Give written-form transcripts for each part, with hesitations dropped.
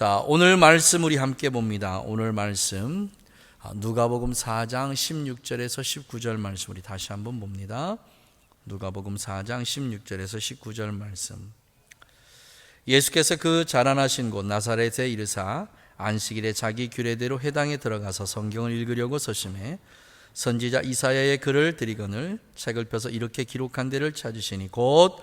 자, 오늘 말씀 우리 함께 봅니다. 오늘 말씀 누가복음 4장 16절에서 19절 말씀 우리 다시 한번 봅니다. 누가복음 4장 16절에서 19절 말씀. 예수께서 그 자라나신 곳 나사렛에 이르사 안식일에 자기 규례대로 회당에 들어가서 성경을 읽으려고 서심해 선지자 이사야의 글을 들이거늘 책을 펴서 이렇게 기록한 데를 찾으시니 곧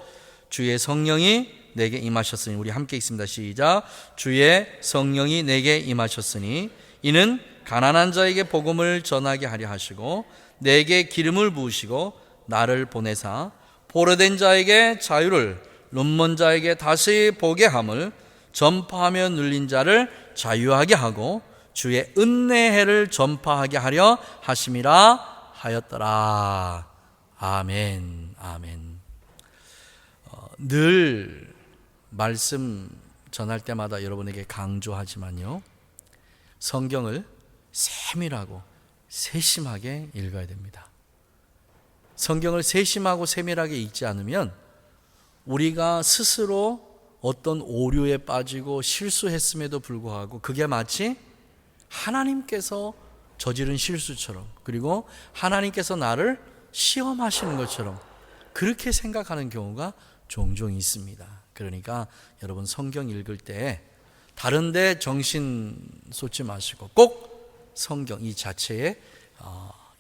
주의 성령이 내게 임하셨으니. 우리 함께 읽습니다. 시작. 주의 성령이 내게 임하셨으니 이는 가난한 자에게 복음을 전하게 하려 하시고 내게 기름을 부으시고 나를 보내사 포로된 자에게 자유를 눈먼 자에게 다시 보게 함을 전파하며 눌린 자를 자유하게 하고 주의 은혜해를 전파하게 하려 하심이라 하였더라. 아멘. 아멘. 늘 말씀 전할 때마다 여러분에게 강조하지만요, 성경을 세밀하고 세심하게 읽어야 됩니다. 성경을 세심하고 세밀하게 읽지 않으면 우리가 스스로 어떤 오류에 빠지고 실수했음에도 불구하고 그게 마치 하나님께서 저지른 실수처럼, 그리고 하나님께서 나를 시험하시는 것처럼 그렇게 생각하는 경우가 종종 있습니다. 그러니까 여러분 성경 읽을 때 다른 데 정신 쏟지 마시고 꼭 성경 이 자체에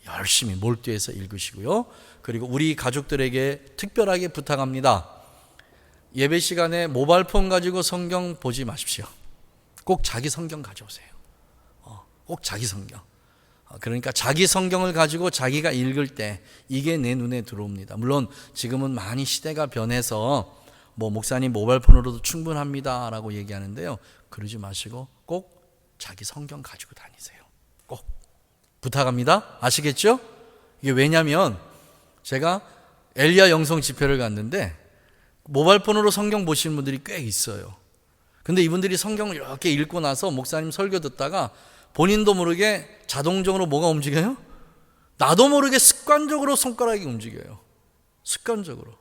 열심히 몰두해서 읽으시고요. 그리고 우리 가족들에게 특별하게 부탁합니다. 예배 시간에 모바일폰 가지고 성경 보지 마십시오. 꼭 자기 성경 가져오세요. 꼭 자기 성경. 그러니까 자기 성경을 가지고 자기가 읽을 때 이게 내 눈에 들어옵니다. 물론 지금은 많이 시대가 변해서 목사님 모바일폰으로도 충분합니다 라고 얘기하는데요, 그러지 마시고 꼭 자기 성경 가지고 다니세요. 꼭 부탁합니다. 아시겠죠? 이게 왜냐면 제가 엘리야 영성 집회를 갔는데 모바일폰으로 성경 보시는 분들이 꽤 있어요. 근데 이분들이 성경을 이렇게 읽고 나서 목사님 설교 듣다가 본인도 모르게 자동적으로 뭐가 움직여요? 나도 모르게 습관적으로 손가락이 움직여요. 습관적으로.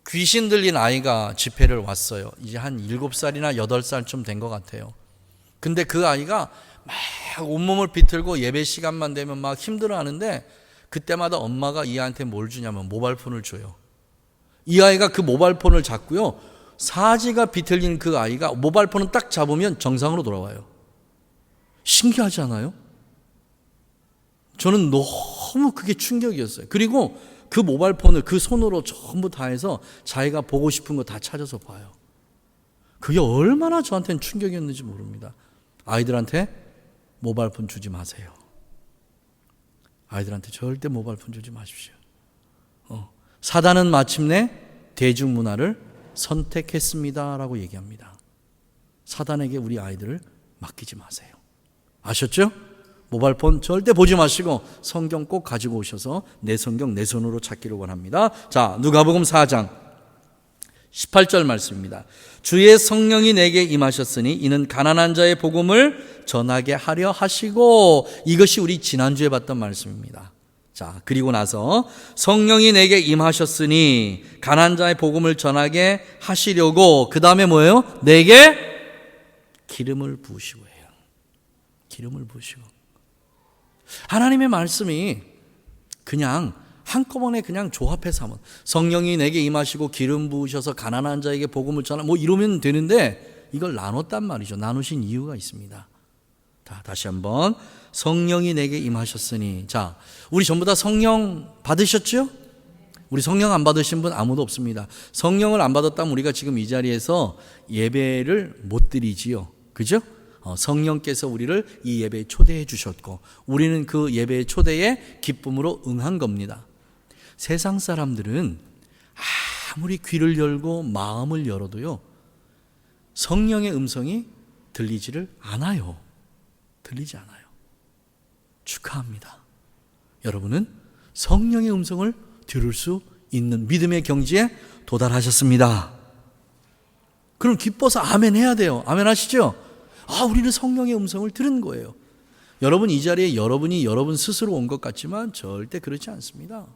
귀신 들린 아이가 집회를 왔어요. 이제 한 7살이나 8살쯤 된 것 같아요. 근데 그 아이가 막 온몸을 비틀고 예배 시간만 되면 막 힘들어하는데 그때마다 엄마가 이 아이한테 뭘 주냐면 모바일폰을 줘요. 이 아이가 그 모바일폰을 잡고요, 사지가 비틀린 그 아이가 모바일폰을 딱 잡으면 정상으로 돌아와요. 신기하지 않아요? 저는 너무 그게 충격이었어요. 그리고 그 모바일폰을 그 손으로 전부 다 해서 자기가 보고 싶은 거 다 찾아서 봐요. 그게 얼마나 저한테는 충격이었는지 모릅니다. 아이들한테 모바일폰 주지 마세요. 아이들한테 절대 모바일폰 주지 마십시오. 사단은 마침내 대중문화를 선택했습니다라고 얘기합니다. 사단에게 우리 아이들을 맡기지 마세요. 아셨죠? 모바일폰 절대 보지 마시고 성경 꼭 가지고 오셔서 내 성경 내 손으로 찾기를 원합니다. 자, 누가복음 4장 18절 말씀입니다. 주의 성령이 내게 임하셨으니 이는 가난한 자의 복음을 전하게 하려 하시고. 이것이 우리 지난주에 봤던 말씀입니다. 자, 그리고 나서 성령이 내게 임하셨으니 가난한 자의 복음을 전하게 하시려고, 그 다음에 뭐예요? 내게 기름을 부으시고 해요. 기름을 부으시고. 하나님의 말씀이 그냥 한꺼번에 그냥 조합해서 하면, 성령이 내게 임하시고 기름 부으셔서 가난한 자에게 복음을 전하, 이러면 되는데 이걸 나눴단 말이죠. 나누신 이유가 있습니다. 다시 한번, 성령이 내게 임하셨으니. 자, 우리 전부 다 성령 받으셨죠? 우리 성령 안 받으신 분 아무도 없습니다. 성령을 안 받았다면 우리가 지금 이 자리에서 예배를 못 드리지요. 그죠? 성령께서 우리를 이 예배에 초대해 주셨고 우리는 그 예배의 초대에 기쁨으로 응한 겁니다. 세상 사람들은 아무리 귀를 열고 마음을 열어도요, 성령의 음성이 들리지를 않아요. 들리지 않아요. 축하합니다. 여러분은 성령의 음성을 들을 수 있는 믿음의 경지에 도달하셨습니다. 그럼 기뻐서 아멘 해야 돼요. 아멘 하시죠? 우리는 성령의 음성을 들은 거예요. 여러분, 이 자리에 여러분이 여러분 스스로 온 것 같지만 절대 그렇지 않습니다.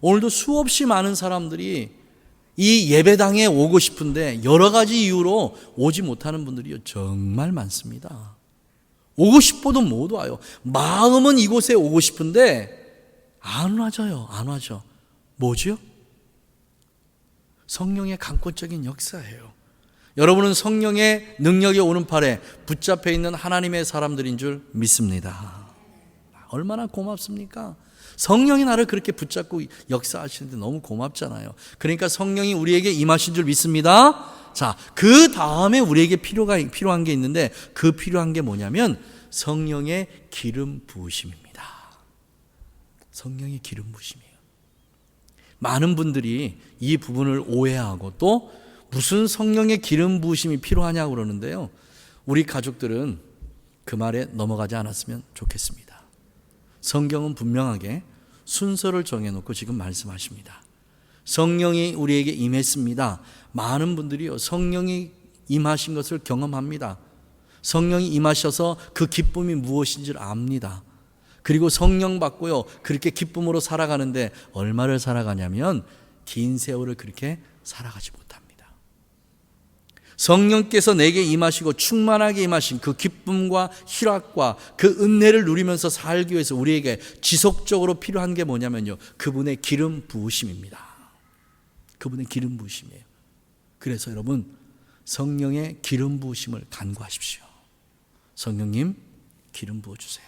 오늘도 수없이 많은 사람들이 이 예배당에 오고 싶은데 여러 가지 이유로 오지 못하는 분들이 정말 많습니다. 오고 싶어도 못 와요. 마음은 이곳에 오고 싶은데 안 와져요. 안 와져. 뭐죠? 성령의 강권적인 역사예요. 여러분은 성령의 능력의 오른팔에 붙잡혀 있는 하나님의 사람들인 줄 믿습니다. 얼마나 고맙습니까? 성령이 나를 그렇게 붙잡고 역사하시는데 너무 고맙잖아요. 그러니까 성령이 우리에게 임하신 줄 믿습니다. 자, 그 다음에 우리에게 필요한 게 있는데 그 필요한 게 뭐냐면 성령의 기름 부으심입니다. 성령의 기름 부으심이에요. 많은 분들이 이 부분을 오해하고 또 무슨 성령의 기름 부으심이 필요하냐고 그러는데요. 우리 가족들은 그 말에 넘어가지 않았으면 좋겠습니다. 성경은 분명하게 순서를 정해놓고 지금 말씀하십니다. 성령이 우리에게 임했습니다. 많은 분들이요, 성령이 임하신 것을 경험합니다. 성령이 임하셔서 그 기쁨이 무엇인지를 압니다. 그리고 성령 받고요, 그렇게 기쁨으로 살아가는데 얼마를 살아가냐면 긴 세월을 그렇게 살아가지 못합니다. 성령께서 내게 임하시고 충만하게 임하신 그 기쁨과 희락과 그 은혜를 누리면서 살기 위해서 우리에게 지속적으로 필요한 게 뭐냐면요, 그분의 기름 부으심입니다. 그분의 기름 부으심이에요. 그래서 여러분, 성령의 기름 부으심을 간구하십시오. 성령님, 기름 부어주세요.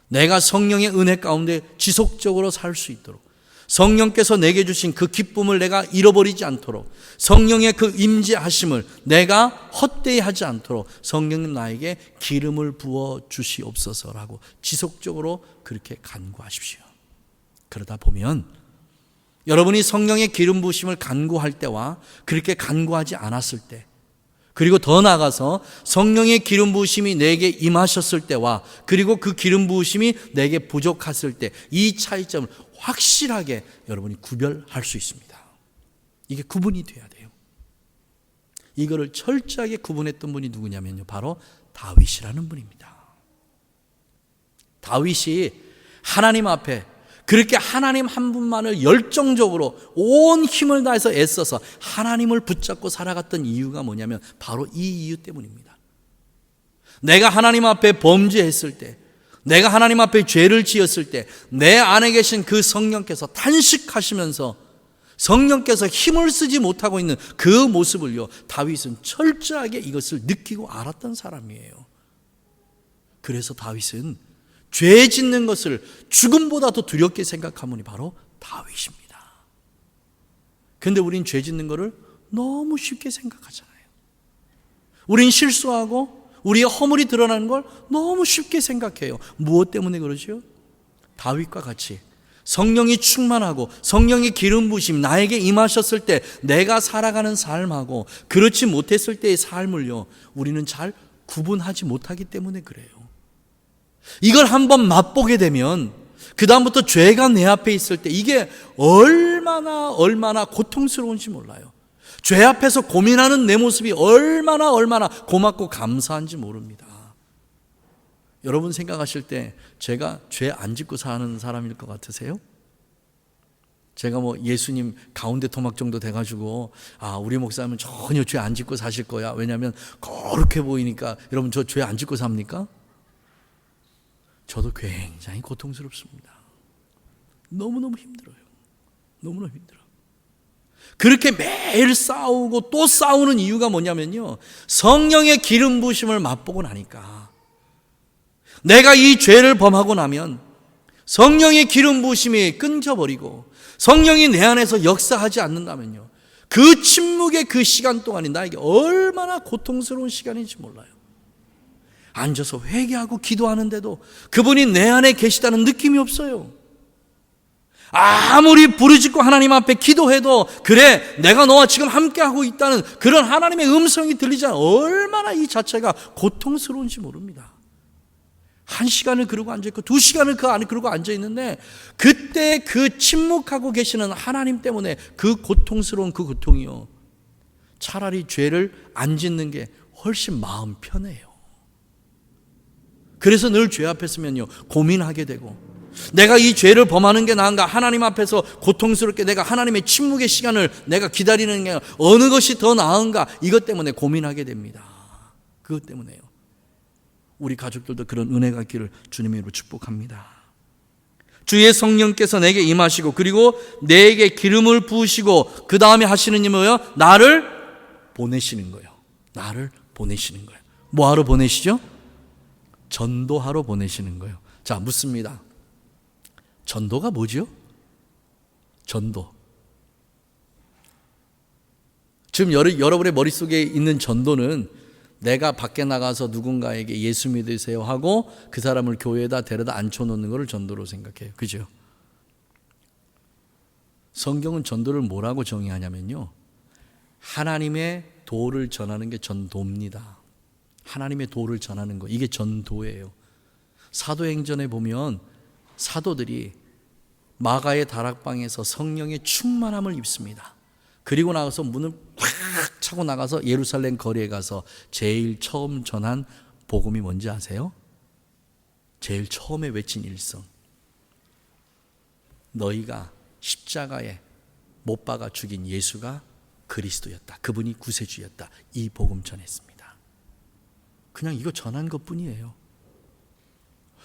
내가 성령의 은혜 가운데 지속적으로 살 수 있도록, 성령께서 내게 주신 그 기쁨을 내가 잃어버리지 않도록, 성령의 그 임재하심을 내가 헛되이 하지 않도록 성령님 나에게 기름을 부어 주시옵소서라고 지속적으로 그렇게 간구하십시오. 그러다 보면 여러분이 성령의 기름 부으심을 간구할 때와 그렇게 간구하지 않았을 때, 그리고 더 나아가서 성령의 기름 부으심이 내게 임하셨을 때와 그리고 그 기름 부으심이 내게 부족했을 때, 이 차이점을 확실하게 여러분이 구별할 수 있습니다. 이게 구분이 돼야 돼요. 이거를 철저하게 구분했던 분이 누구냐면요, 바로 다윗이라는 분입니다. 다윗이 하나님 앞에 그렇게 하나님 한 분만을 열정적으로 온 힘을 다해서 애써서 하나님을 붙잡고 살아갔던 이유가 뭐냐면 바로 이 이유 때문입니다. 내가 하나님 앞에 범죄했을 때, 내가 하나님 앞에 죄를 지었을 때 내 안에 계신 그 성령께서 탄식하시면서 성령께서 힘을 쓰지 못하고 있는 그 모습을요, 다윗은 철저하게 이것을 느끼고 알았던 사람이에요. 그래서 다윗은 죄 짓는 것을 죽음보다 더 두렵게 생각한 분이 바로 다윗입니다. 그런데 우린 죄 짓는 것을 너무 쉽게 생각하잖아요. 우린 실수하고 우리의 허물이 드러나는 걸 너무 쉽게 생각해요. 무엇 때문에 그러죠? 다윗과 같이 성령이 충만하고 성령의 기름 부으심 나에게 임하셨을 때 내가 살아가는 삶하고 그렇지 못했을 때의 삶을요, 우리는 잘 구분하지 못하기 때문에 그래요. 이걸 한번 맛보게 되면 그 다음부터 죄가 내 앞에 있을 때 이게 얼마나 고통스러운지 몰라요. 죄 앞에서 고민하는 내 모습이 얼마나 고맙고 감사한지 모릅니다. 여러분 생각하실 때 제가 죄 안 짓고 사는 사람일 것 같으세요? 제가 뭐 예수님 가운데 토막 정도 돼가지고 우리 목사님은 전혀 죄 안 짓고 사실 거야, 왜냐하면 거룩해 보이니까. 여러분, 저 죄 안 짓고 삽니까? 저도 굉장히 고통스럽습니다. 너무너무 힘들어요. 너무너무 힘들어요. 그렇게 매일 싸우고 또 싸우는 이유가 뭐냐면요, 성령의 기름 부으심을 맛보고 나니까, 내가 이 죄를 범하고 나면 성령의 기름 부으심이 끊겨버리고 성령이 내 안에서 역사하지 않는다면요, 그 침묵의 그 시간 동안이 나에게 얼마나 고통스러운 시간인지 몰라요. 앉아서 회개하고 기도하는데도 그분이 내 안에 계시다는 느낌이 없어요. 아무리 부르짖고 하나님 앞에 기도해도 그래 내가 너와 지금 함께하고 있다는 그런 하나님의 음성이 들리지 않아 얼마나 이 자체가 고통스러운지 모릅니다. 1시간을 그러고 앉아있고 2시간을 그 안에 그러고 앉아있는데 그때 그 침묵하고 계시는 하나님 때문에 그 고통스러운 그 고통이요, 차라리 죄를 안 짓는 게 훨씬 마음 편해요. 그래서 늘 죄 앞에 서면요 고민하게 되고 내가 이 죄를 범하는 게 나은가? 하나님 앞에서 고통스럽게 내가 하나님의 침묵의 시간을 내가 기다리는 게 어느 것이 더 나은가? 이것 때문에 고민하게 됩니다. 그것 때문에요. 우리 가족들도 그런 은혜가 있기를 주님의 이름으로 축복합니다. 주의 성령께서 내게 임하시고 그리고 내게 기름을 부으시고 그 다음에 하시는 일이 뭐예요? 나를 보내시는 거예요. 나를 보내시는 거예요. 뭐하러 보내시죠? 전도하러 보내시는 거예요. 자, 묻습니다. 전도가 뭐죠? 전도. 지금 여러분의 머릿속에 있는 전도는 내가 밖에 나가서 누군가에게 예수 믿으세요 하고 그 사람을 교회에다 데려다 앉혀놓는 것을 전도로 생각해요. 그죠? 성경은 전도를 뭐라고 정의하냐면요, 하나님의 도를 전하는 게 전도입니다. 하나님의 도를 전하는 거, 이게 전도예요. 사도행전에 보면 사도들이 마가의 다락방에서 성령의 충만함을 입습니다. 그리고 나가서 문을 팍 차고 나가서 예루살렘 거리에 가서 제일 처음 전한 복음이 뭔지 아세요? 제일 처음에 외친 일성. 너희가 십자가에 못 박아 죽인 예수가 그리스도였다. 그분이 구세주였다. 이 복음 전했습니다. 그냥 이거 전한 것뿐이에요.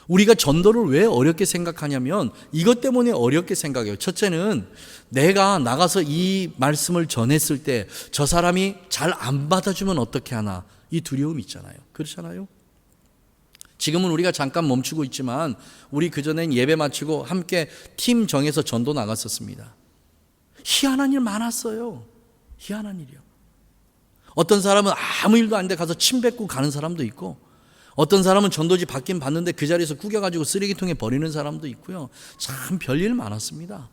우리가 전도를 왜 어렵게 생각하냐면 이것 때문에 어렵게 생각해요. 첫째는 내가 나가서 이 말씀을 전했을 때 저 사람이 잘 안 받아주면 어떻게 하나, 이 두려움이 있잖아요. 그렇잖아요. 지금은 우리가 잠깐 멈추고 있지만 우리 그전엔 예배 마치고 함께 팀 정해서 전도 나갔었습니다. 희한한 일 많았어요. 희한한 일이요. 어떤 사람은 아무 일도 아닌데 가서 침 뱉고 가는 사람도 있고, 어떤 사람은 전도지 받긴 받는데 그 자리에서 구겨가지고 쓰레기통에 버리는 사람도 있고요. 참 별일 많았습니다.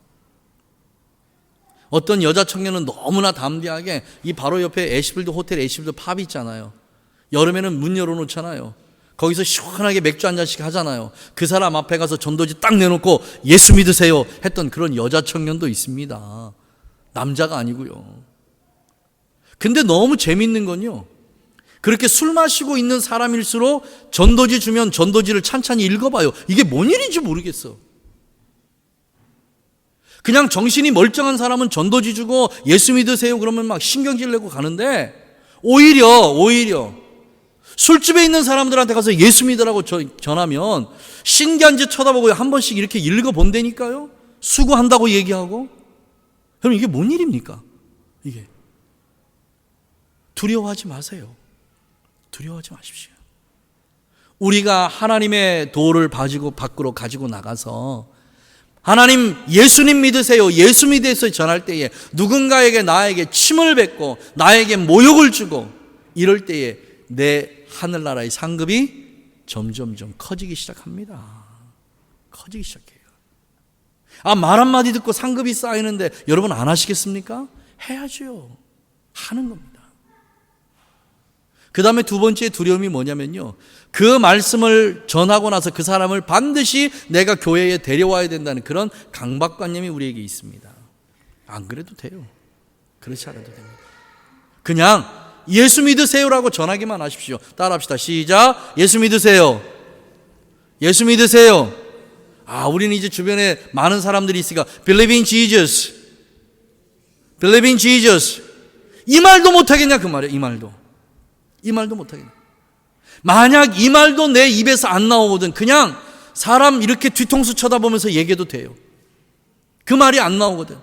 어떤 여자 청년은 너무나 담대하게 이 바로 옆에 애쉬필드 호텔 애쉬필드 팝이 있잖아요. 여름에는 문 열어놓잖아요. 거기서 시원하게 맥주 한 잔씩 하잖아요. 그 사람 앞에 가서 전도지 딱 내놓고 예수 믿으세요 했던 그런 여자 청년도 있습니다. 남자가 아니고요. 근데 너무 재밌는 건요, 그렇게 술 마시고 있는 사람일수록 전도지 주면 전도지를 찬찬히 읽어봐요. 이게 뭔 일인지 모르겠어. 그냥 정신이 멀쩡한 사람은 전도지 주고 예수 믿으세요 그러면 막 신경질 내고 가는데, 오히려 술집에 있는 사람들한테 가서 예수 믿으라고 전하면 신기한 짓 쳐다보고 한 번씩 이렇게 읽어본다니까요. 수고한다고 얘기하고. 그럼 이게 뭔 일입니까? 이게. 두려워하지 마세요. 두려워하지 마십시오. 우리가 하나님의 도를 밖으로 가지고 나가서 하나님 예수님 믿으세요, 예수 믿으세요 전할 때에 누군가에게 나에게 침을 뱉고 나에게 모욕을 주고 이럴 때에 내 하늘나라의 상급이 점점점 커지기 시작합니다. 커지기 시작해요. 말 한마디 듣고 상급이 쌓이는데 여러분 안 하시겠습니까? 해야죠. 하는 겁니다. 그 다음에 두 번째 두려움이 뭐냐면요, 그 말씀을 전하고 나서 그 사람을 반드시 내가 교회에 데려와야 된다는 그런 강박관념이 우리에게 있습니다. 안 그래도 돼요. 그렇지 않아도 됩니다. 그냥 예수 믿으세요라고 전하기만 하십시오. 따라합시다. 시작. 예수 믿으세요. 예수 믿으세요. 우리는 이제 주변에 많은 사람들이 있으니까 Believe in Jesus. Believe in Jesus. 이 말도 못하겠냐 그 말이에요. 이 말도 못하겠네. 만약 이 말도 내 입에서 안 나오거든 그냥 사람 이렇게 뒤통수 쳐다보면서 얘기해도 돼요. 그 말이 안 나오거든.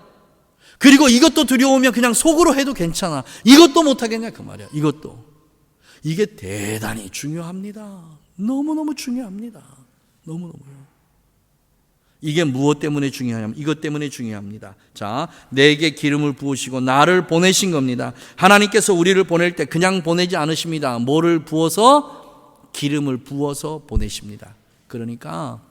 그리고 이것도 두려우면 그냥 속으로 해도 괜찮아. 이것도 못하겠냐 그 말이야. 이게 대단히 중요합니다. 너무너무 중요합니다. 너무너무요. 이게 무엇 때문에 중요하냐면 이것 때문에 중요합니다. 자, 내게 기름을 부으시고 나를 보내신 겁니다. 하나님께서 우리를 보낼 때 그냥 보내지 않으십니다. 뭐를 부어서? 기름을 부어서 보내십니다. 그러니까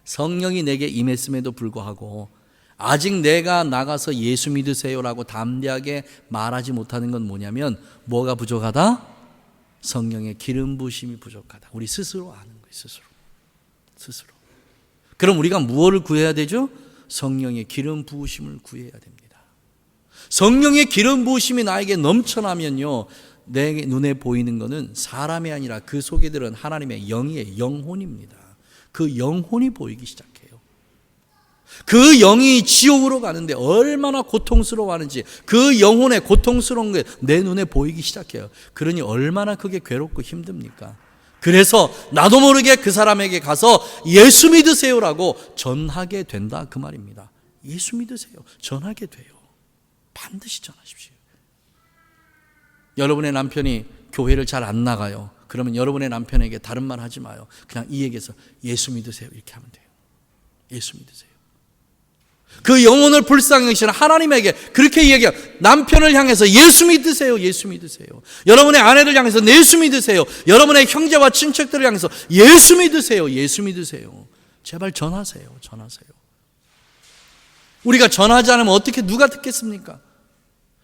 성령이 내게 임했음에도 불구하고 아직 내가 나가서 예수 믿으세요라고 담대하게 말하지 못하는 건 뭐냐면 뭐가 부족하다? 성령의 기름 부으심이 부족하다. 우리 스스로 아는 거예요. 스스로. 그럼 우리가 무엇을 구해야 되죠? 성령의 기름 부으심을 구해야 됩니다. 성령의 기름 부으심이 나에게 넘쳐나면요, 내 눈에 보이는 것은 사람이 아니라 그 속에 들은 하나님의 영이에요. 영혼입니다. 그 영혼이 보이기 시작해요. 그 영이 지옥으로 가는데 얼마나 고통스러워하는지, 그 영혼의 고통스러운 게 내 눈에 보이기 시작해요. 그러니 얼마나 그게 괴롭고 힘듭니까? 그래서 나도 모르게 그 사람에게 가서 예수 믿으세요라고 전하게 된다, 그 말입니다. 예수 믿으세요. 전하게 돼요. 반드시 전하십시오. 여러분의 남편이 교회를 잘 안 나가요. 그러면 여러분의 남편에게 다른 말 하지 마요. 그냥 이 얘기해서 예수 믿으세요 이렇게 하면 돼요. 예수 믿으세요. 그 영혼을 불쌍히 여기시는 하나님에게 그렇게 얘기해요. 남편을 향해서 예수 믿으세요. 예수 믿으세요. 여러분의 아내를 향해서 예수 믿으세요. 여러분의 형제와 친척들을 향해서 예수 믿으세요. 예수 믿으세요. 제발 전하세요. 전하세요. 우리가 전하지 않으면 어떻게 누가 듣겠습니까?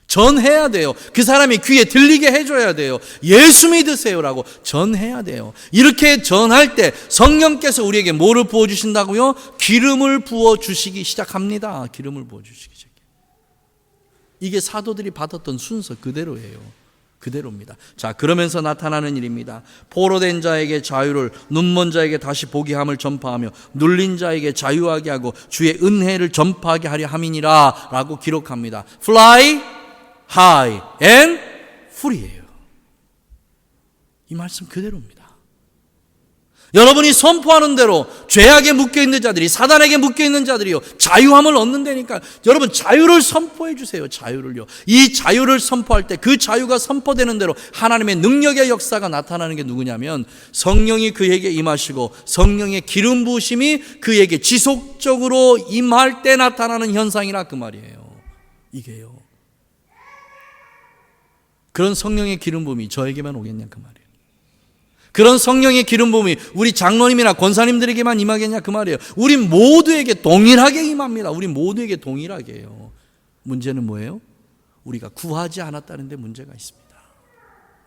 전해야 돼요. 그 사람이 귀에 들리게 해줘야 돼요. 예수 믿으세요라고 전해야 돼요. 이렇게 전할 때 성령께서 우리에게 뭐를 부어주신다고요? 기름을 부어주시기 시작합니다. 기름을 부어주시기 시작해요. 이게 사도들이 받았던 순서 그대로예요. 그대로입니다. 자, 그러면서 나타나는 일입니다. 포로된 자에게 자유를, 눈먼 자에게 다시 보게 함을 전파하며 눌린 자에게 자유하게 하고 주의 은혜를 전파하게 하려 함이니라 라고 기록합니다. Fly high and free예요. 이 말씀 그대로입니다. 여러분이 선포하는 대로 죄악에 묶여있는 자들이, 사단에게 묶여있는 자들이요, 자유함을 얻는다니까. 여러분 자유를 선포해 주세요. 자유를요. 이 자유를 선포할 때 그 자유가 선포되는 대로 하나님의 능력의 역사가 나타나는 게 누구냐면 성령이 그에게 임하시고 성령의 기름 부으심이 그에게 지속적으로 임할 때 나타나는 현상이라 그 말이에요. 이게요. 그런 성령의 기름 부음이 저에게만 오겠냐 그 말이에요. 그런 성령의 기름 부음이 우리 장로님이나 권사님들에게만 임하겠냐 그 말이에요. 우리 모두에게 동일하게 임합니다. 우리 모두에게 동일하게 해요. 문제는 뭐예요? 우리가 구하지 않았다는 데 문제가 있습니다.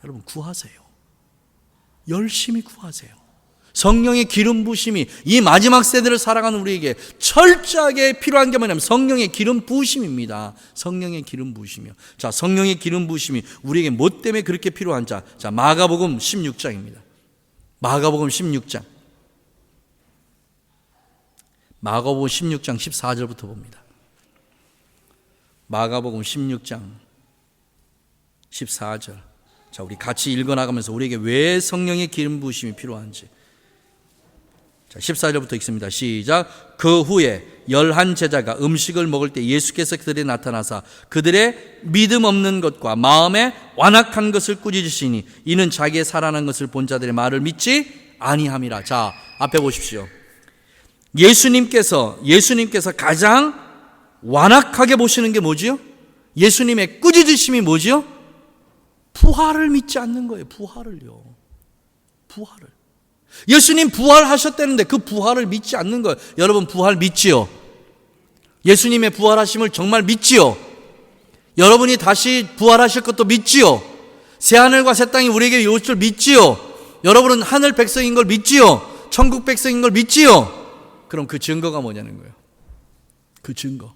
여러분 구하세요. 열심히 구하세요. 성령의 기름 부으심이 이 마지막 세대를 살아가는 우리에게 철저하게 필요한 게 뭐냐면 성령의 기름 부으심입니다. 성령의 기름 부으심이요. 자, 성령의 기름 부으심이 우리에게 뭐 때문에 그렇게 필요한 자? 자, 마가복음 16장입니다. 마가복음 16장. 마가복음 16장 14절부터 봅니다. 마가복음 16장 14절. 자, 우리 같이 읽어 나가면서 우리에게 왜 성령의 기름 부으심이 필요한지. 자, 14절부터 읽습니다. 시작. 그 후에 11 제자가 음식을 먹을 때 예수께서 그들에게 나타나사 그들의 믿음 없는 것과 마음에 완악한 것을 꾸짖으시니 이는 자기의 살아난 것을 본 자들의 말을 믿지 아니함이라. 자, 앞에 보십시오. 예수님께서 가장 완악하게 보시는 게 뭐지요? 예수님의 꾸짖으심이 뭐지요? 부활을 믿지 않는 거예요. 부활을요. 부활을. 예수님 부활하셨다는데 그 부활을 믿지 않는 거예요. 여러분 부활 믿지요? 예수님의 부활하심을 정말 믿지요? 여러분이 다시 부활하실 것도 믿지요? 새하늘과 새 땅이 우리에게 올 줄 믿지요? 여러분은 하늘 백성인 걸 믿지요? 천국 백성인 걸 믿지요? 그럼 그 증거가 뭐냐는 거예요. 그 증거.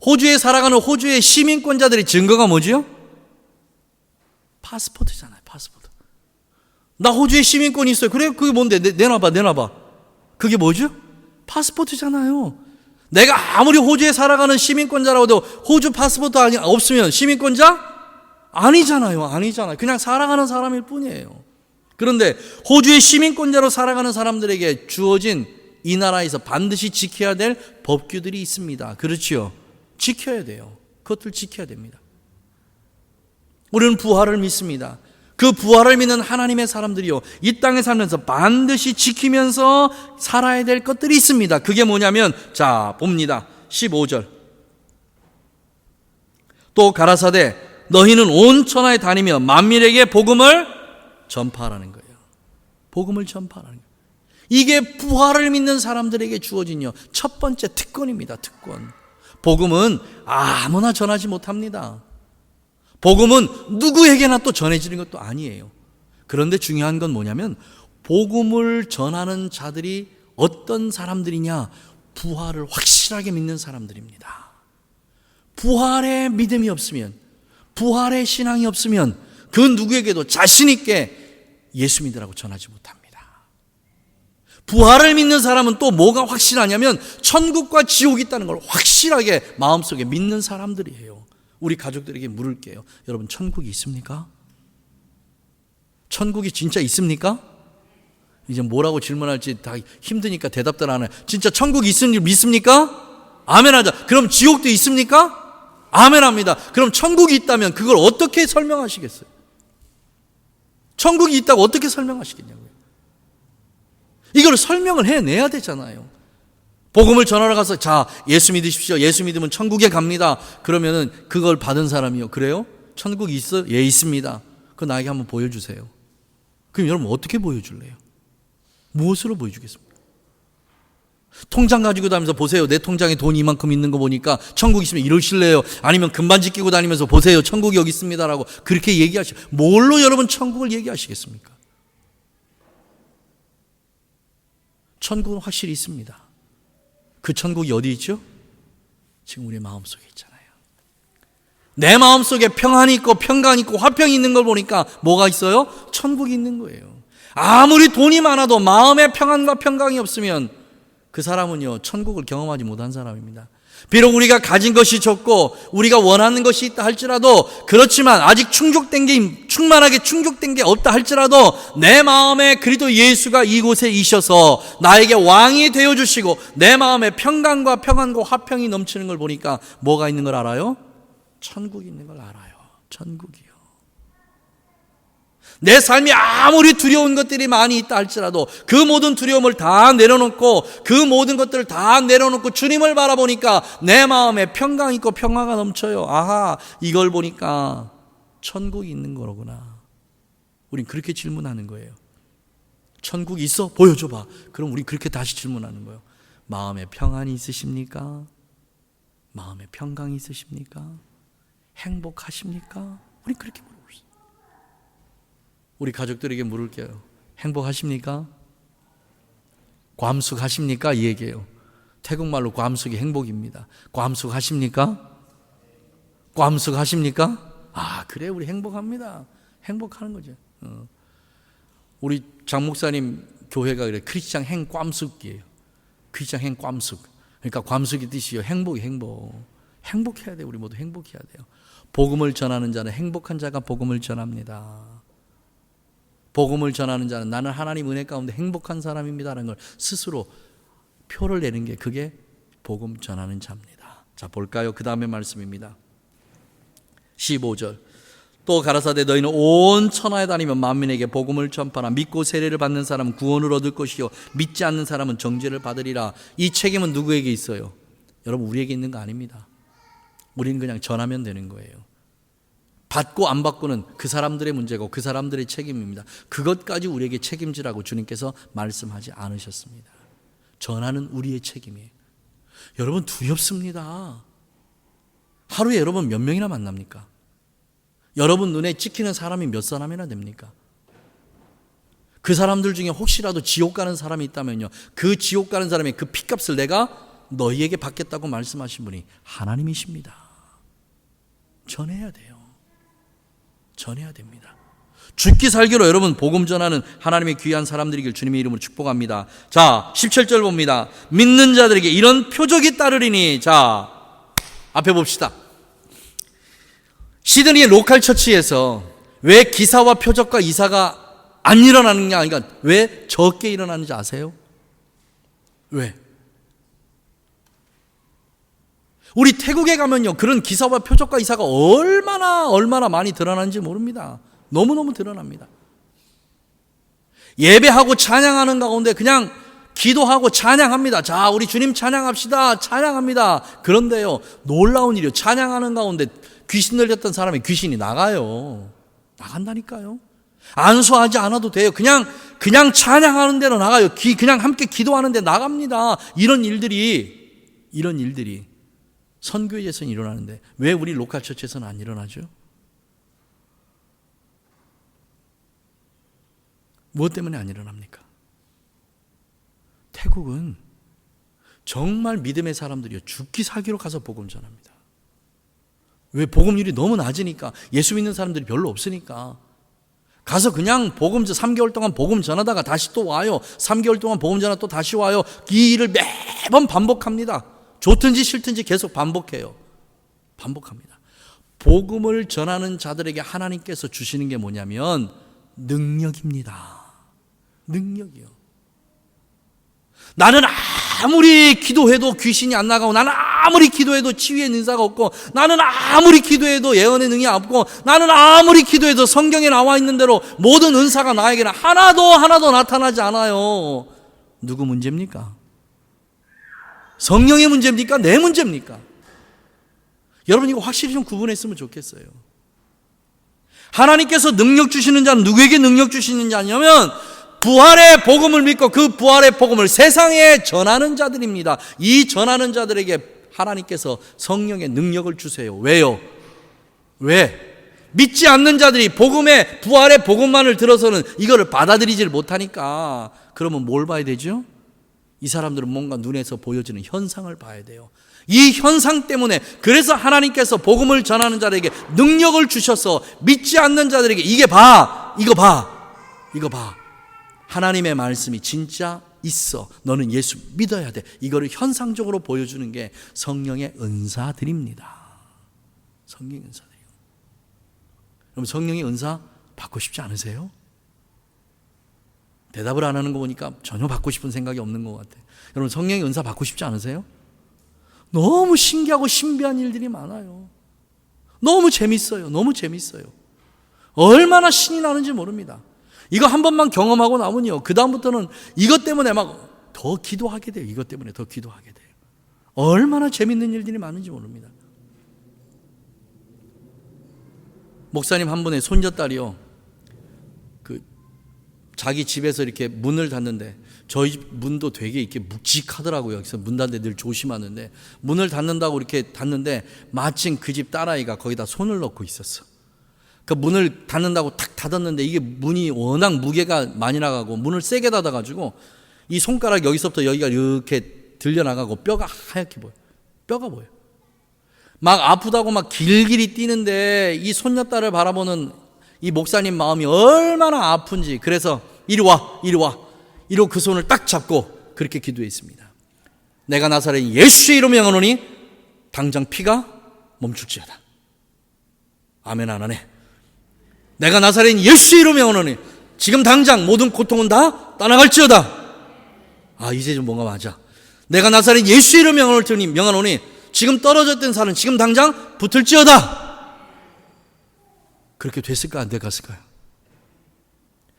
호주에 살아가는 호주의 시민권자들의 증거가 뭐지요? 파스포트잖아요. 파스포트. 나 호주에 시민권이 있어요. 그래? 그게 뭔데? 내놔봐. 그게 뭐죠? 파스포트잖아요. 내가 아무리 호주에 살아가는 시민권자라고 해도 호주 파스포트 없으면 시민권자? 아니잖아요. 그냥 살아가는 사람일 뿐이에요. 그런데 호주의 시민권자로 살아가는 사람들에게 주어진 이 나라에서 반드시 지켜야 될 법규들이 있습니다. 그렇지요? 지켜야 돼요. 그것들 지켜야 됩니다. 우리는 부활을 믿습니다. 그 부활을 믿는 하나님의 사람들이요, 이 땅에 살면서 반드시 지키면서 살아야 될 것들이 있습니다. 그게 뭐냐면, 자, 봅니다. 15절. 또 가라사대 너희는 온 천하에 다니며 만민에게 복음을 전파하라는 거예요. 복음을 전파하라는 거예요. 이게 부활을 믿는 사람들에게 주어진 첫 번째 특권입니다. 특권. 복음은 아무나 전하지 못합니다. 복음은 누구에게나 또 전해지는 것도 아니에요. 그런데 중요한 건 뭐냐면 복음을 전하는 자들이 어떤 사람들이냐? 부활을 확실하게 믿는 사람들입니다. 부활의 믿음이 없으면, 부활의 신앙이 없으면 그 누구에게도 자신 있게 예수 믿으라고 전하지 못합니다. 부활을 믿는 사람은 또 뭐가 확실하냐면 천국과 지옥이 있다는 걸 확실하게 마음속에 믿는 사람들이에요. 우리 가족들에게 물을게요. 여러분, 천국이 있습니까? 천국이 진짜 있습니까? 이제 뭐라고 질문할지 다 힘드니까 대답들 안 해요. 진짜 천국이 있는 줄 믿습니까? 아멘 하자. 그럼 지옥도 있습니까? 아멘 합니다. 그럼 천국이 있다면 그걸 어떻게 설명하시겠어요? 천국이 있다고 어떻게 설명하시겠냐고요. 이걸 설명을 해내야 되잖아요. 복음을 전하러 가서 자, 예수 믿으십시오. 예수 믿으면 천국에 갑니다. 그러면은 그걸 받은 사람이요. 그래요? 천국이 있어요? 예, 있습니다. 그거 나에게 한번 보여주세요. 그럼 여러분 어떻게 보여줄래요? 무엇으로 보여주겠습니까? 통장 가지고 다니면서 보세요. 내 통장에 돈이 이만큼 있는 거 보니까 천국 있으면 이러실래요? 아니면 금반지 끼고 다니면서 보세요. 천국이 여기 있습니다라고 그렇게 얘기하시고 뭘로 여러분 천국을 얘기하시겠습니까? 천국은 확실히 있습니다. 그 천국이 어디 있죠? 지금 우리 마음속에 있잖아요. 내 마음속에 평안이 있고 평강이 있고 화평이 있는 걸 보니까 뭐가 있어요? 천국이 있는 거예요. 아무리 돈이 많아도 마음에 평안과 평강이 없으면 그 사람은요, 천국을 경험하지 못한 사람입니다. 비록 우리가 가진 것이 적고 우리가 원하는 것이 있다 할지라도, 그렇지만 아직 충만하게 충족된 게 없다 할지라도 내 마음에 그리스도 예수가 이곳에 있어서 나에게 왕이 되어주시고 내 마음에 평강과 평안과 화평이 넘치는 걸 보니까 뭐가 있는 걸 알아요? 천국이 있는 걸 알아요. 천국이요. 내 삶이 아무리 두려운 것들이 많이 있다 할지라도 그 모든 두려움을 다 내려놓고 그 모든 것들을 다 내려놓고 주님을 바라보니까 내 마음에 평강 있고 평화가 넘쳐요. 아하, 이걸 보니까 천국이 있는 거로구나. 우린 그렇게 질문하는 거예요. 천국이 있어? 보여줘봐. 그럼 우리 그렇게 다시 질문하는 거예요. 마음에 평안이 있으십니까? 마음에 평강이 있으십니까? 행복하십니까? 우리 그렇게 물어요. 우리 가족들에게 물을게요. 행복하십니까? 괌숙하십니까? 이 얘기예요. 태국말로 괌숙이 행복입니다. 괌숙하십니까? 괌숙하십니까? 아, 그래, 우리 행복합니다. 행복하는 거죠. 우리 장 목사님 교회가 그래, 크리스찬 행괌숙이에요. 크리스찬 행괌숙. 그러니까 괌숙이 뜻이요, 행복이 행복. 행복해야 돼요. 우리 모두 행복해야 돼요. 복음을 전하는 자는 행복한 자가 복음을 전합니다. 복음을 전하는 자는 나는 하나님 은혜 가운데 행복한 사람입니다라는 걸 스스로 표를 내는 게 그게 복음 전하는 자입니다. 자, 볼까요? 그 다음에 말씀입니다. 15절. 또 가라사대 너희는 온 천하에 다니며 만민에게 복음을 전파하라. 믿고 세례를 받는 사람은 구원을 얻을 것이요 믿지 않는 사람은 정죄를 받으리라. 이 책임은 누구에게 있어요? 여러분, 우리에게 있는 거 아닙니다. 우리는 그냥 전하면 되는 거예요. 받고 안 받고는 그 사람들의 문제고 그 사람들의 책임입니다. 그것까지 우리에게 책임지라고 주님께서 말씀하지 않으셨습니다. 전하는 우리의 책임이에요. 여러분, 두렵습니다. 하루에 여러분 몇 명이나 만납니까? 여러분 눈에 찍히는 사람이 몇 사람이나 됩니까? 그 사람들 중에 혹시라도 지옥 가는 사람이 있다면요, 그 지옥 가는 사람의 그 피값을 내가 너희에게 받겠다고 말씀하신 분이 하나님이십니다. 전해야 돼요. 전해야 됩니다. 죽기 살기로 여러분 복음 전하는 하나님의 귀한 사람들이길 주님의 이름으로 축복합니다. 자, 17절 봅니다. 믿는 자들에게 이런 표적이 따르리니. 자, 앞에 봅시다. 시드니의 로컬 처치에서 왜 기사와 표적과 이사가 안 일어나는 게 아니라 왜 적게 일어나는지 아세요? 왜? 우리 태국에 가면요, 그런 기사와 표적과 이사가 얼마나 많이 드러나는지 모릅니다. 너무너무 드러납니다. 예배하고 찬양하는 가운데 그냥 기도하고 찬양합니다. 자, 우리 주님 찬양합시다. 찬양합니다. 그런데요, 놀라운 일이요, 찬양하는 가운데 귀신 들렸던 사람이 귀신이 나가요. 나간다니까요. 안수하지 않아도 돼요. 그냥 찬양하는 데로 나가요. 그냥 함께 기도하는 데 나갑니다. 이런 일들이 선교회에서는 일어나는데 왜 우리 로컬 처치에서는 안 일어나죠? 무엇 때문에 안 일어납니까? 태국은 정말 믿음의 사람들이요, 죽기 살기로 가서 복음 전합니다. 왜? 복음률이 너무 낮으니까. 예수 믿는 사람들이 별로 없으니까. 가서 그냥 3개월 동안 복음 전하다가 다시 또 와요. 3개월 동안 복음 전하다 또 다시 와요. 이 일을 매번 반복합니다. 좋든지 싫든지 계속 반복해요. 반복합니다. 복음을 전하는 자들에게 하나님께서 주시는 게 뭐냐면 능력입니다. 능력이요. 나는 아무리 기도해도 귀신이 안 나가고, 나는 아무리 기도해도 치유의 능사가 없고, 나는 아무리 기도해도 예언의 능이 없고, 나는 아무리 기도해도 성경에 나와 있는 대로 모든 은사가 나에게는 하나도 나타나지 않아요. 누구 문제입니까? 성령의 문제입니까? 내 문제입니까? 여러분 이거 확실히 좀 구분했으면 좋겠어요. 하나님께서 능력 주시는 자는 누구에게 능력 주시는 자냐면 부활의 복음을 믿고 그 부활의 복음을 세상에 전하는 자들입니다. 이 전하는 자들에게 하나님께서 성령의 능력을 주세요. 왜요? 왜? 믿지 않는 자들이 복음의 부활의 복음만을 들어서는 이거를 받아들이질 못하니까 그러면 뭘 봐야 되죠? 이 사람들은 뭔가 눈에서 보여지는 현상을 봐야 돼요. 이 현상 때문에 그래서 하나님께서 복음을 전하는 자들에게 능력을 주셔서 믿지 않는 자들에게 이게 봐, 이거 봐, 이거 봐. 하나님의 말씀이 진짜 있어. 너는 예수 믿어야 돼. 이거를 현상적으로 보여주는 게 성령의 은사들입니다. 성령의 은사들이요. 여러분 성령의 은사 받고 싶지 않으세요? 대답을 안 하는 거 보니까 전혀 받고 싶은 생각이 없는 것 같아요. 여러분 성령의 은사 받고 싶지 않으세요? 너무 신기하고 신비한 일들이 많아요. 너무 재밌어요. 너무 재밌어요. 얼마나 신이 나는지 모릅니다. 이거 한 번만 경험하고 나면요, 그 다음부터는 이것 때문에 막 더 기도하게 돼요. 이것 때문에 더 기도하게 돼요. 얼마나 재밌는 일들이 많은지 모릅니다. 목사님 한 분의 손녀딸이요, 자기 집에서 이렇게 문을 닫는데, 저희 집 문도 되게 이렇게 묵직하더라고요. 그래서 문 닫는데 늘 조심하는데, 문을 닫는다고 이렇게 닫는데 마침 그 집 딸아이가 거기다 손을 넣고 있었어. 그 문을 닫는다고 탁 닫았는데 이게 문이 워낙 무게가 많이 나가고 문을 세게 닫아가지고 이 손가락 여기서부터 여기가 이렇게 들려나가고 뼈가 하얗게 보여. 뼈가 보여. 막 아프다고 막 길길이 뛰는데 이 손녀딸을 바라보는 이 목사님 마음이 얼마나 아픈지. 그래서 이리 와, 이리 와. 이러고 그 손을 딱 잡고 그렇게 기도했습니다. 내가 나사렛 예수의 이름으로 명하노니 당장 피가 멈출지어다. 아멘 안 하네. 내가 나사렛 예수의 이름으로 명하노니 지금 당장 모든 고통은 다 떠나갈지어다. 아, 이제 좀 뭔가 맞아. 내가 나사렛 예수의 이름으로 명하노니 지금 떨어졌던 살은 지금 당장 붙을지어다. 그렇게 됐을까 안 됐을까요?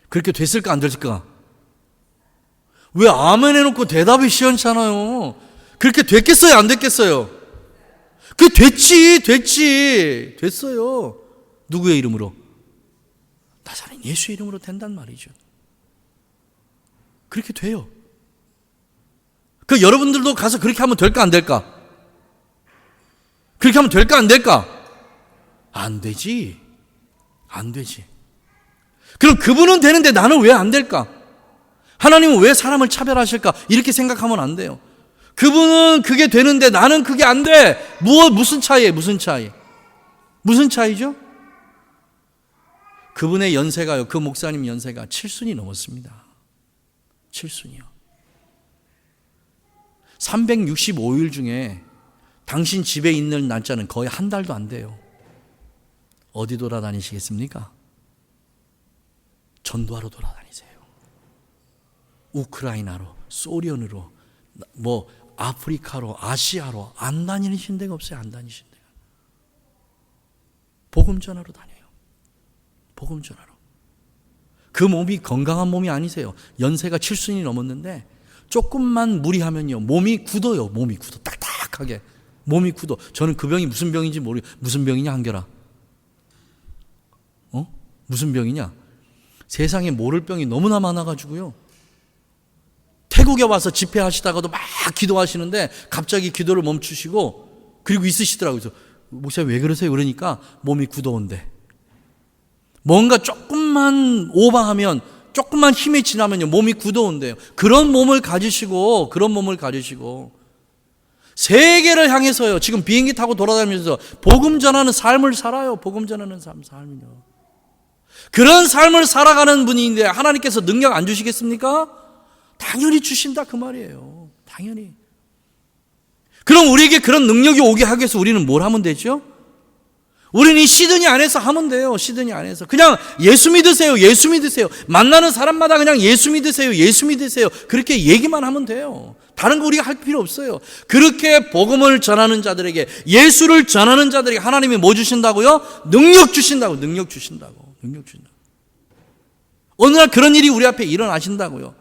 그렇게 됐을까 안 됐을까? 왜 아멘 해놓고 대답이 시원찮아요? 그렇게 됐겠어요 안 됐겠어요? 그 됐어요. 누구의 이름으로? 나사렛 예수의 이름으로 된단 말이죠. 그렇게 돼요. 그 여러분들도 가서 그렇게 하면 될까 안 될까? 그렇게 하면 될까 안 될까? 안 되지. 안 되지. 그럼 그분은 되는데 나는 왜 안 될까? 하나님은 왜 사람을 차별하실까? 이렇게 생각하면 안 돼요. 그분은 그게 되는데 나는 그게 안 돼. 무슨 차이예요? 무슨 차이? 무슨 차이죠? 그분의 연세가요, 그 목사님 연세가 7순이 넘었습니다. 7순이요. 365일 중에 당신 집에 있는 날짜는 거의 한 달도 안 돼요. 어디 돌아다니시겠습니까? 전도하러 돌아다니세요. 우크라이나로, 소련으로, 아프리카로, 아시아로 안 다니신 데가 없어요. 안 다니신 데가. 복음 전하러 다녀요. 복음 전하러. 그 몸이 건강한 몸이 아니세요. 연세가 7순이 넘었는데 조금만 무리하면요, 몸이 굳어요. 몸이 굳어. 딱딱하게. 몸이 굳어. 저는 그 병이 무슨 병인지 모르겠어요. 무슨 병이냐, 한결아? 무슨 병이냐? 세상에 모를 병이 너무나 많아가지고요. 태국에 와서 집회하시다가도 막 기도하시는데 갑자기 기도를 멈추시고 그리고 있으시더라고요. 그래서 목사님 왜 그러세요? 그러니까 몸이 굳어온대. 뭔가 조금만 오버하면, 조금만 힘이 지나면요, 몸이 굳어온대요. 그런 몸을 가지시고 세계를 향해서요, 지금 비행기 타고 돌아다니면서 복음 전하는 삶을 살아요. 복음 전하는 삶을요. 그런 삶을 살아가는 분인데 하나님께서 능력 안 주시겠습니까? 당연히 주신다 그 말이에요. 당연히. 그럼 우리에게 그런 능력이 오게 하기 위해서 우리는 뭘 하면 되죠? 우리는 이 시드니 안에서 하면 돼요. 시드니 안에서. 그냥 예수 믿으세요. 예수 믿으세요. 만나는 사람마다 그냥 예수 믿으세요. 예수 믿으세요. 그렇게 얘기만 하면 돼요. 다른 거 우리가 할 필요 없어요. 그렇게 복음을 전하는 자들에게, 예수를 전하는 자들에게 하나님이 뭐 주신다고요? 능력 주신다고. 능력 주신다고. 능력 주신다고. 어느 날 그런 일이 우리 앞에 일어나신다고요.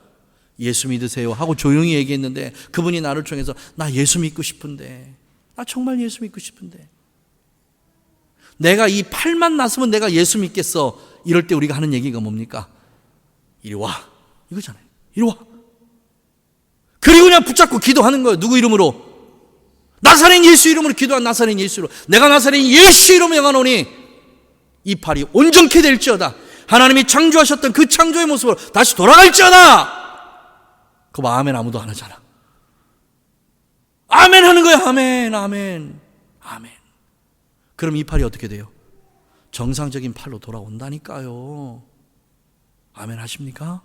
예수 믿으세요 하고 조용히 얘기했는데 그분이 나를 통해서 나 예수 믿고 싶은데, 나 정말 예수 믿고 싶은데, 내가 이 팔만 났으면 내가 예수 믿겠어. 이럴 때 우리가 하는 얘기가 뭡니까? 이리 와. 이거잖아요. 이리 와. 그리고 그냥 붙잡고 기도하는 거예요. 누구 이름으로? 나사렛 예수 이름으로 기도한 나사렛 예수로. 내가 나사렛 예수 이름으로 명하노니 이 팔이 온전케 될지어다. 하나님이 창조하셨던 그 창조의 모습으로 다시 돌아갈지어다. 그거 아멘 아무도 안 하잖아. 아멘 하는 거야. 아멘, 아멘, 아멘. 그럼 이 팔이 어떻게 돼요? 정상적인 팔로 돌아온다니까요. 아멘 하십니까?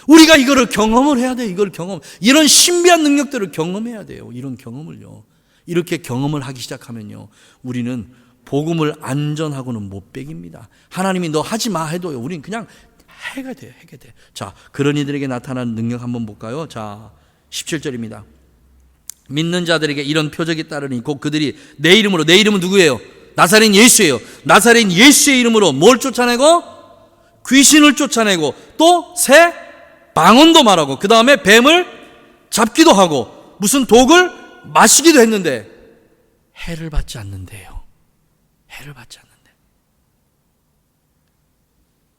우리가 이거를 경험을 해야 돼요. 이걸 경험. 이런 신비한 능력들을 경험해야 돼요. 이런 경험을요. 이렇게 경험을 하기 시작하면요, 우리는 복음을 안전하고는 못 빼깁니다. 하나님이 너 하지 마 해도요, 우리는 그냥 해가 돼요. 해가 돼. 자, 그런 이들에게 나타나는 능력 한번 볼까요? 자, 17절입니다. 믿는 자들에게 이런 표적이 따르니 곧 그들이 내 이름으로, 내 이름은 누구예요? 나사렛 예수예요. 나사렛 예수의 이름으로 뭘 쫓아내고? 귀신을 쫓아내고 또 새 방언도 말하고 그 다음에 뱀을 잡기도 하고 무슨 독을 마시기도 했는데 해를 받지 않는데요. 해를 받지 않는데.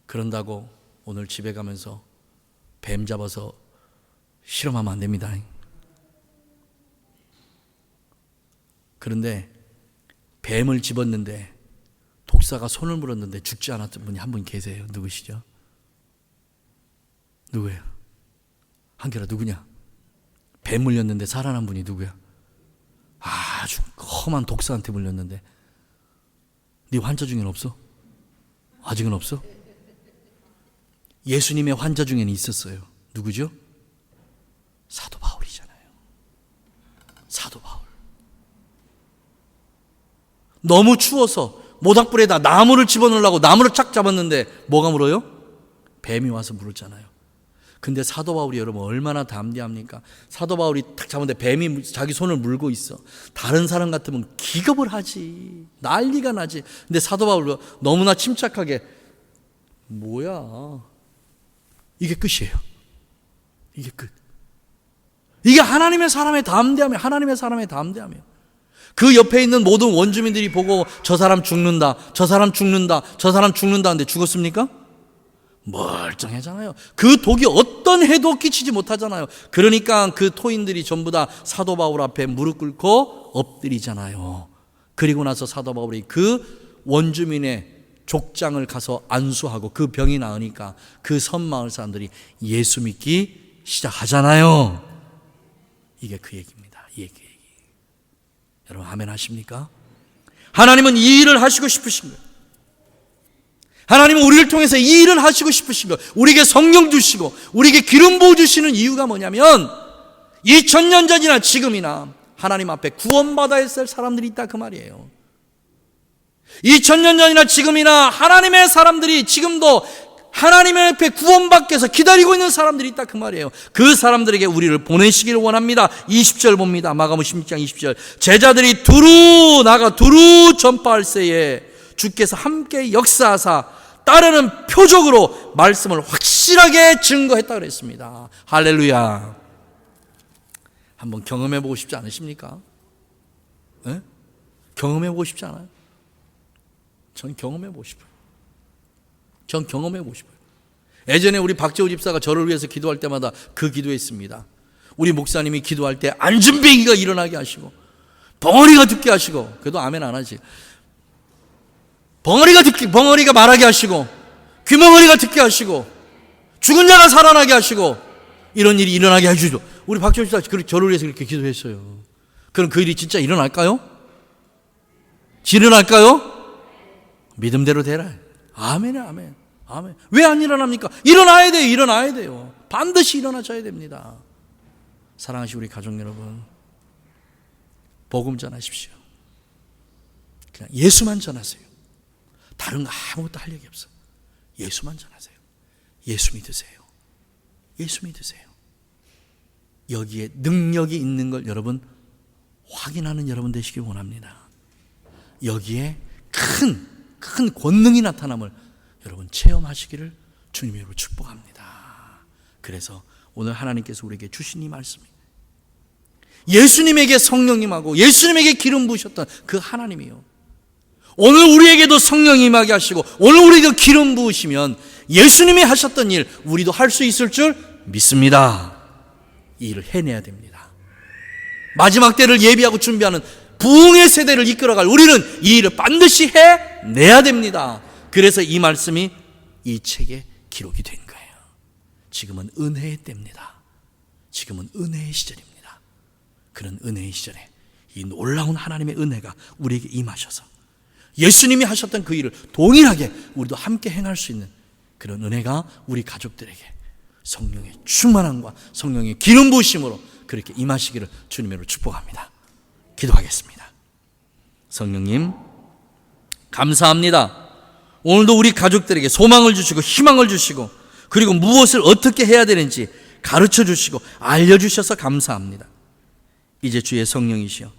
그런다고 오늘 집에 가면서 뱀 잡아서 실험하면 안 됩니다. 그런데 뱀을 집었는데 독사가 손을 물었는데 죽지 않았던 분이 한 분 계세요. 누구시죠? 누구예요? 한결아 누구냐? 뱀 물렸는데 살아난 분이 누구야? 아주 험한 독사한테 물렸는데 네 환자 중에는 없어? 아직은 없어? 예수님의 환자 중에는 있었어요. 누구죠? 사도 바울이잖아요. 사도 바울. 너무 추워서 모닥불에다 나무를 집어넣으려고 나무를 착 잡았는데 뭐가 물어요? 뱀이 와서 물었잖아요. 근데 사도 바울이 여러분 얼마나 담대합니까? 사도 바울이 탁 잡았는데 뱀이 자기 손을 물고 있어. 다른 사람 같으면 기겁을 하지. 난리가 나지. 근데 사도 바울도 너무나 침착하게 뭐야? 이게 끝이에요. 이게 끝. 이게 하나님의 사람의 담대함이에요. 하나님의 사람의 담대함이에요. 그 옆에 있는 모든 원주민들이 보고 저 사람 죽는다, 저 사람 죽는다, 저 사람 죽는다 하는데 죽었습니까? 멀쩡하잖아요. 그 독이 어떤 해도 끼치지 못하잖아요. 그러니까 그 토인들이 전부 다 사도 바울 앞에 무릎 꿇고 엎드리잖아요. 그리고 나서 사도 바울이 그 원주민의 족장을 가서 안수하고 그 병이 나으니까 그 섬마을 사람들이 예수 믿기 시작하잖아요. 이게 그 얘기입니다. 이 얘기. 여러분 아멘 하십니까? 하나님은 이 일을 하시고 싶으신 거예요. 하나님은 우리를 통해서 이 일을 하시고 싶으신 거예요. 우리에게 성령 주시고 우리에게 기름 부어 주시는 이유가 뭐냐면 2000년 전이나 지금이나 하나님 앞에 구원받아야 할 사람들이 있다 그 말이에요. 2000년 전이나 지금이나 하나님의 사람들이 지금도 하나님의 앞에 구원받기 위해서 기다리고 있는 사람들이 있다 그 말이에요. 그 사람들에게 우리를 보내시기를 원합니다. 20절 봅니다. 마가복음 16장 20절. 제자들이 두루 나가 두루 전파할 새에 주께서 함께 역사하사 따르는 표적으로 말씀을 확실하게 증거했다 그랬습니다. 할렐루야. 한번 경험해보고 싶지 않으십니까? 네? 경험해보고 싶지 않아요? 전 경험해보고 싶어요. 전 경험해보고 싶어요. 예전에 우리 박재호 집사가 저를 위해서 기도할 때마다 그 기도했습니다. 우리 목사님이 기도할 때 안진뱅이가 일어나게 하시고 벙어리가 듣게 하시고, 그래도 아멘 안 하지. 벙어리가 말하게 하시고 귀머거리가 듣게 하시고 죽은 자가 살아나게 하시고 이런 일이 일어나게 해주죠. 우리 박재호 집사 저를 위해서 그렇게 기도했어요. 그럼 그 일이 진짜 일어날까요? 일어날까요? 믿음대로 되라. 아멘이에요, 아멘. 아멘. 왜 안 일어납니까? 일어나야 돼요, 일어나야 돼요. 반드시 일어나셔야 됩니다. 사랑하시는 우리 가족 여러분, 복음 전하십시오. 그냥 예수만 전하세요. 다른 거 아무것도 할 얘기 없어요. 예수만 전하세요. 예수 믿으세요. 예수 믿으세요. 여기에 능력이 있는 걸 여러분 확인하는 여러분 되시길 원합니다. 여기에 큰 권능이 나타남을 여러분 체험하시기를 주님의 이름으로 축복합니다. 그래서 오늘 하나님께서 우리에게 주신 이 말씀이 예수님에게 성령님하고 예수님에게 기름 부으셨던 그 하나님이요, 오늘 우리에게도 성령이 임하게 하시고 오늘 우리에게 기름 부으시면 예수님이 하셨던 일 우리도 할 수 있을 줄 믿습니다. 이 일을 해내야 됩니다. 마지막 때를 예비하고 준비하는 부흥의 세대를 이끌어갈 우리는 이 일을 반드시 해내야 됩니다. 그래서 이 말씀이 이 책에 기록이 된 거예요. 지금은 은혜의 때입니다. 지금은 은혜의 시절입니다. 그런 은혜의 시절에 이 놀라운 하나님의 은혜가 우리에게 임하셔서 예수님이 하셨던 그 일을 동일하게 우리도 함께 행할 수 있는 그런 은혜가 우리 가족들에게 성령의 충만함과 성령의 기름 부으심으로 그렇게 임하시기를 주님으로 축복합니다. 기도하겠습니다. 성령님, 감사합니다. 오늘도 우리 가족들에게 소망을 주시고 희망을 주시고 그리고 무엇을 어떻게 해야 되는지 가르쳐 주시고 알려주셔서 감사합니다. 이제 주의 성령이시여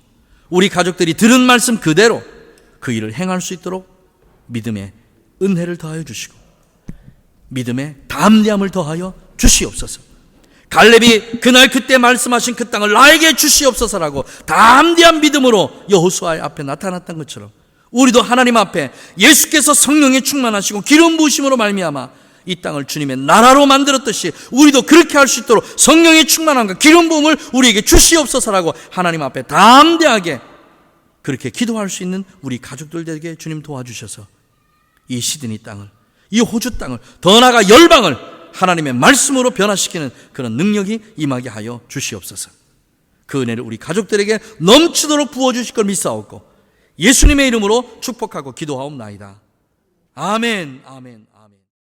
우리 가족들이 들은 말씀 그대로 그 일을 행할 수 있도록 믿음의 은혜를 더하여 주시고 믿음의 담대함을 더하여 주시옵소서. 갈렙이 그날 그때 말씀하신 그 땅을 나에게 주시옵소서라고 담대한 믿음으로 여호수아의 앞에 나타났던 것처럼 우리도 하나님 앞에 예수께서 성령에 충만하시고 기름 부으심으로 말미암아 이 땅을 주님의 나라로 만들었듯이 우리도 그렇게 할 수 있도록 성령의 충만함과 기름 부음을 우리에게 주시옵소서라고 하나님 앞에 담대하게 그렇게 기도할 수 있는 우리 가족들에게 주님 도와주셔서 이 시드니 땅을, 이 호주 땅을, 더 나아가 열방을 하나님의 말씀으로 변화시키는 그런 능력이 임하게 하여 주시옵소서. 그 은혜를 우리 가족들에게 넘치도록 부어주실 걸 믿사옵고 예수님의 이름으로 축복하고 기도하옵나이다. 아멘, 아멘, 아멘.